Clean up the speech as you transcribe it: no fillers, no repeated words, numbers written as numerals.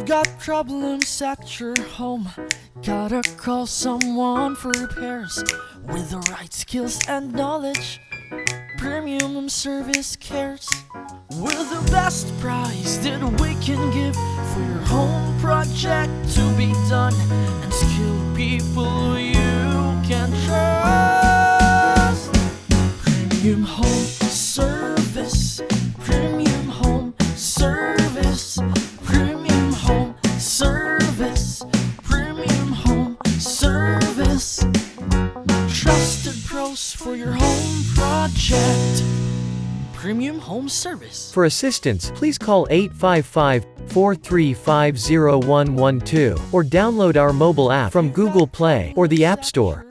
Got problems at your home, gotta call someone for repairs. With the right skills and knowledge, Premium Service cares. We're the best price that we can give for your home project to be done, and skilled people you can trust. Premium Home Service, Premium Home Service, Premium Home Service, Premium Home Service. Trusted pros for your home project. Premium Home Service. For assistance, please call 855-435-0112 or download our mobile app from Google Play or the App Store.